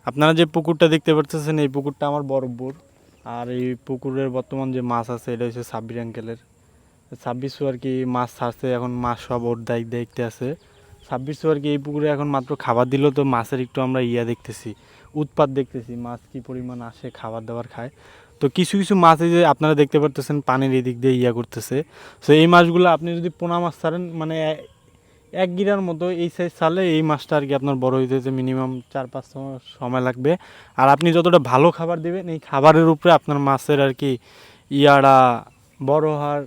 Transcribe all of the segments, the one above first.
আপনারা যে পুকুরটা দেখতে পাচ্ছেন এই পুকুরটা আমার বড়ব্বুর। আর এই পুকুরের বর্তমান যে মাছ আছে এটা হচ্ছে সাব্বির আঙ্কেলের। ছাব্বিশশো আর কি মাছ ছাড়ছে, এখন মাছ সব ওর দেখতে আছে। ছাব্বিশশো আর কি এই পুকুরে এখন মাত্র খাবার দিল, তো মাছের একটু আমরা দেখতেছি, উৎপাত দেখতেছি, মাছ কি পরিমাণ আসে খাবার দাবার খায়। তো কিছু কিছু মাছ এই যে আপনারা দেখতে পারতেছেন পানির এদিক দিয়ে করতেছে। তো এই মাছগুলো আপনি যদি পোনা মাছ ছাড়েন মানে এক গিরার মতো এই সাইজ ছাড়লে এই মাছটা আর কি আপনার বড় হইতে মিনিমাম 4-5 সময় লাগবে। আর আপনি যতটা ভালো খাবার দিবেন এই খাবারের উপরে আপনার মাছের আর কি ইয়ারা বড় হওয়ার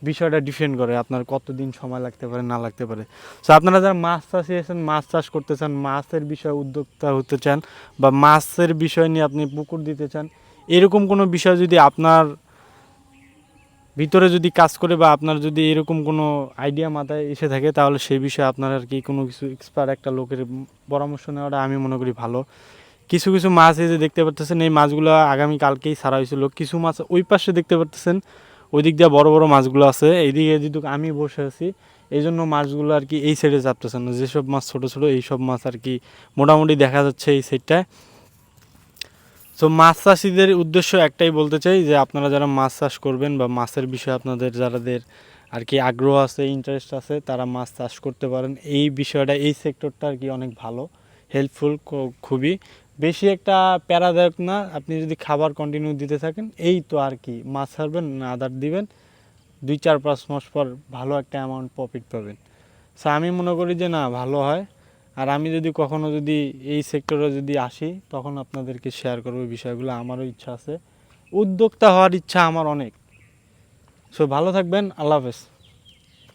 বিষয়টা ডিপেন্ড করে, আপনার কতদিন সময় লাগতে পারে না লাগতে পারে। সো আপনারা যারা মাছ চাষি আছেন, মাছ চাষ করতে চান, মাছের বিষয়ে উদ্যোক্তা হতে চান বা মাছের বিষয় নিয়ে আপনি পুকুর দিতে চান, এরকম কোনো বিষয় যদি আপনার ভিতরে যদি কাজ করে বা আপনার যদি এরকম কোনো আইডিয়া মাথায় এসে থাকে, তাহলে সেই বিষয়ে আপনার আর কি কোনো কিছু এক্সপার্ট একটা লোকের পরামর্শ নেওয়াটা আমি মনে করি ভালো। কিছু কিছু মাছ এই যে দেখতে পাচ্ছেন এই মাছগুলো আগামীকালকেই ছাড়া হয়েছিল। কিছু মাছ ওই পাশে দেখতে পাচ্ছেন, ওই দিক দিয়ে বড় বড় মাছগুলো আছে, এইদিকে যেহেতু আমি বসে আছি এই জন্য মাছগুলো আর কি এই সাইডে চাপতেছে না। যেসব মাছ ছোটো ছোটো এইসব মাছ আর কি মোটামুটি দেখা যাচ্ছে এই সাইডটায়। তো মাছ চাষিদের উদ্দেশ্য একটাই বলতে চাই যে আপনারা যারা মাছ চাষ করবেন বা মাছের বিষয়ে আপনাদের যাদের আর কি আগ্রহ আছে, ইন্টারেস্ট আছে, তারা মাছ চাষ করতে পারেন। এই বিষয়টা এই সেক্টরটা আর কি অনেক ভালো, হেল্পফুল, খুবই বেশি একটা প্যারাদায়ক না। আপনি যদি খাবার কন্টিনিউ দিতে থাকেন এই তো আর কি মাছ ছাড়বেন না আদার দিবেন, 2-4-5 মাস পর ভালো একটা অ্যামাউন্ট প্রফিট পাবেন। সো আমি মনে করি যে না ভালো হয়। আর আমি যদি কখনো যদি এই সেক্টরে যদি আসি তখন আপনাদেরকে শেয়ার করবো বিষয়গুলো। আমারও ইচ্ছা আছে, উদ্যোক্তা হওয়ার ইচ্ছা আমার অনেক। সো ভালো থাকবেন, আল্লাহ হাফেজ।